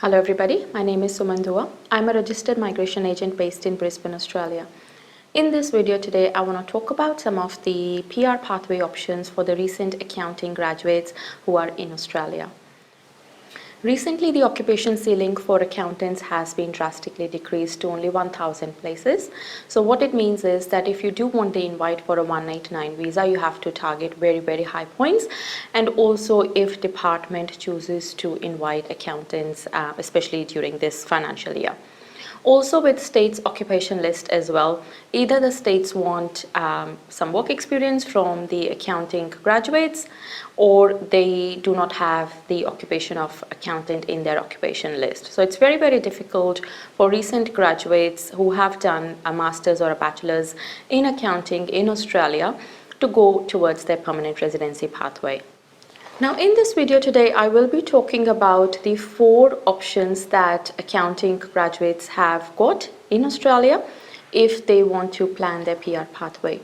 Hello everybody, my name is Suman Dua. I'm a registered migration agent based in Brisbane, Australia. In this video today, I want to talk about some of the PR pathway options for the recent accounting graduates who are in Australia. Recently, the occupation ceiling for accountants has been drastically decreased to only 1,000 places. So what it means is that if you do want the invite for a 189 visa, you have to target very high points. And also if department chooses to invite accountants, especially during this financial year. Also with states occupation list as well, either the states want some work experience from the accounting graduates, or they do not have the occupation of accountant in their occupation list. So it's very difficult for recent graduates who have done a master's or a bachelor's in accounting in Australia to go towards their permanent residency pathway. Now in this video today, I will be talking about the 4 options that accounting graduates have got in Australia if they want to plan their PR pathway.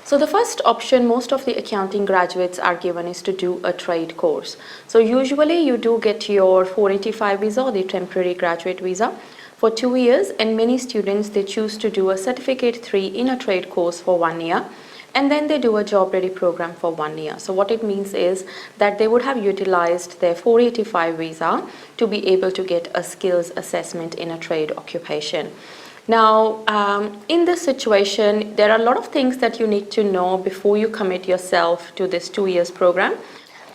So the first option most of the accounting graduates are given is to do a trade course. So usually you do get your 485 visa or the temporary graduate visa for 2 years, and many students they choose to do a certificate 3 in a trade course for 1 year. And then they do a job ready program for 1 year. So what it means is that they would have utilized their 485 visa to be able to get a skills assessment in a trade occupation. Now, in this situation, there are a lot of things that you need to know before you commit yourself to this 2 years program.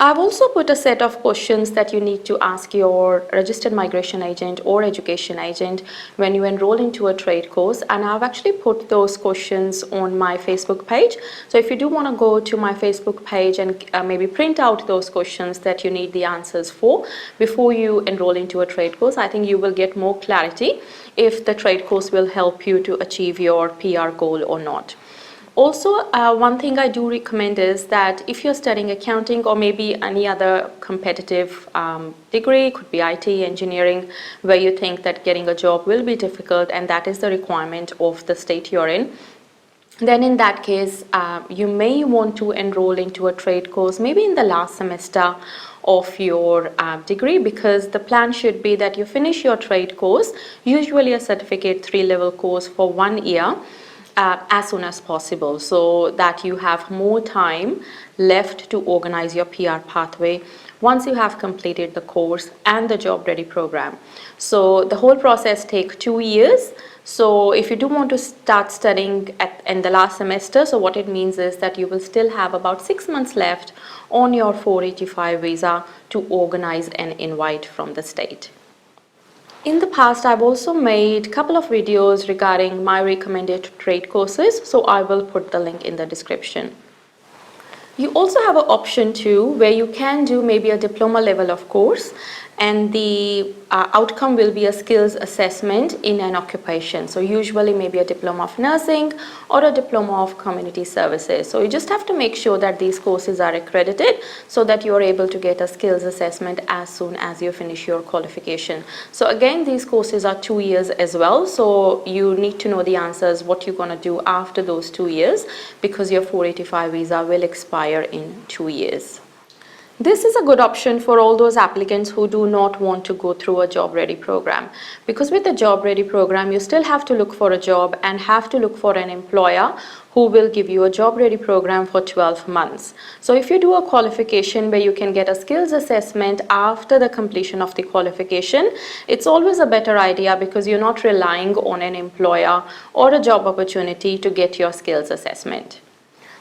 I've also put a set of questions that you need to ask your registered migration agent or education agent when you enroll into a trade course, and I've actually put those questions on my Facebook page. So if you do want to go to my Facebook page and maybe print out those questions that you need the answers for before you enroll into a trade course, I think you will get more clarity if the trade course will help you to achieve your PR goal or not. Also, one thing I do recommend is that if you're studying accounting or maybe any other competitive degree, could be IT, engineering, where you think that getting a job will be difficult and that is the requirement of the state you're in, then in that case, you may want to enroll into a trade course maybe in the last semester of your degree, because the plan should be that you finish your trade course, usually a certificate 3 level course for 1 year, as soon as possible, so that you have more time left to organize your PR pathway once you have completed the course and the job ready program. So the whole process takes 2 years. So if you do want to start studying in the last semester, so what it means is that you will still have about 6 months left on your 485 visa to organize an invite from the state. In the past, I've also made a couple of videos regarding my recommended trade courses, so I will put the link in the description. You also have an option too where you can do maybe a diploma level of course, and the outcome will be a skills assessment in an occupation. So usually maybe a diploma of nursing or a diploma of community services. So you just have to make sure that these courses are accredited so that you are able to get a skills assessment as soon as you finish your qualification. So again, these courses are 2 years as well. So you need to know the answers, what you're going to do after those 2 years, because your 485 visa will expire in 2 years. This is a good option for all those applicants who do not want to go through a job ready program, because with the job ready program you still have to look for a job and have to look for an employer who will give you a job ready program for 12 months. So if you do a qualification where you can get a skills assessment after the completion of the qualification, it's always a better idea because you're not relying on an employer or a job opportunity to get your skills assessment.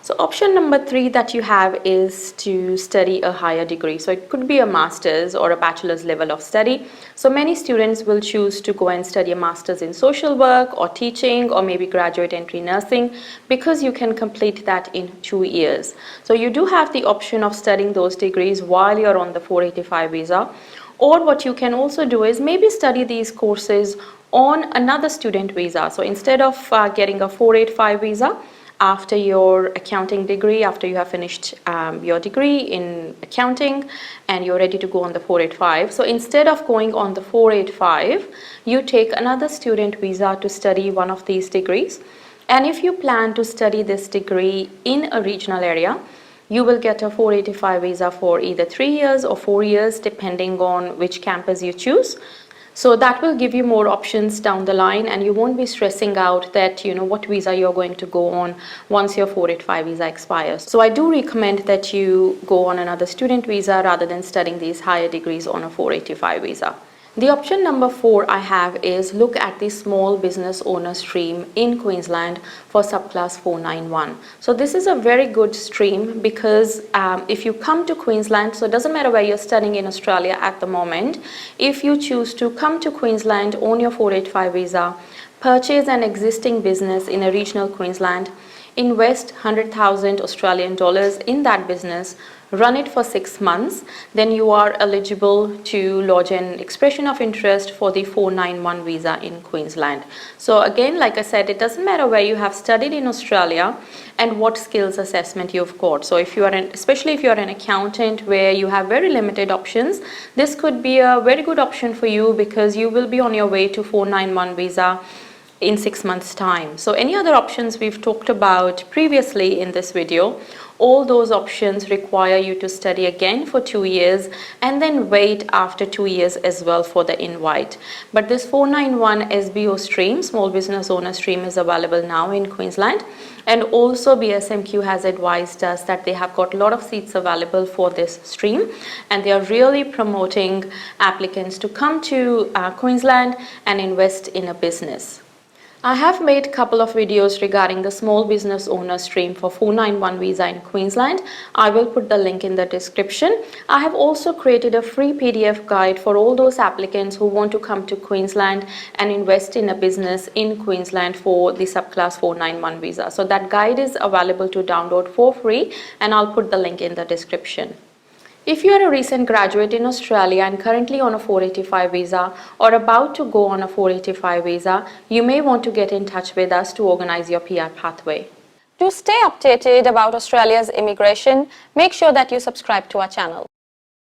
So option number 3 that you have is to study a higher degree. So it could be a master's or a bachelor's level of study. So many students will choose to go and study a master's in social work or teaching or maybe graduate entry nursing, because you can complete that in 2 years. So you do have the option of studying those degrees while you're on the 485 visa. Or what you can also do is maybe study these courses on another student visa. So instead of getting a 485 visa, after your accounting degree, after you have finished your degree in accounting and you're ready to go on the 485. So instead of going on the 485, you take another student visa to study one of these degrees. And if you plan to study this degree in a regional area, you will get a 485 visa for either 3 years or 4 years, depending on which campus you choose. So that will give you more options down the line, and you won't be stressing out that what visa you're going to go on once your 485 visa expires. So I do recommend that you go on another student visa rather than studying these higher degrees on a 485 visa. The option number 4 I have is look at the small business owner stream in Queensland for subclass 491. So this is a very good stream because if you come to Queensland, so it doesn't matter where you're studying in Australia at the moment, if you choose to come to Queensland on your 485 visa, purchase an existing business in a regional Queensland, invest 100,000 Australian dollars in that business, run it for 6 months, then you are eligible to lodge an expression of interest for the 491 visa in Queensland. So again, like I said, it doesn't matter where you have studied in Australia and what skills assessment you've got. So if you are especially if you are an accountant where you have very limited options, this could be a very good option for you because you will be on your way to 491 visa in 6 months time. So any other options we've talked about previously in this video, all those options require you to study again for 2 years and then wait after 2 years as well for the invite. But this 491 SBO stream, small business owner stream, is available now in Queensland, and also BSMQ has advised us that they have got a lot of seats available for this stream, and they are really promoting applicants to come to Queensland and invest in a business. I have made a couple of videos regarding the small business owner stream for 491 visa in Queensland. I will put the link in the description. I have also created a free PDF guide for all those applicants who want to come to Queensland and invest in a business in Queensland for the subclass 491 visa. So that guide is available to download for free, and I'll put the link in the description. If you are a recent graduate in Australia and currently on a 485 visa or about to go on a 485 visa, you may want to get in touch with us to organize your PR pathway. To stay updated about Australia's immigration, make sure that you subscribe to our channel.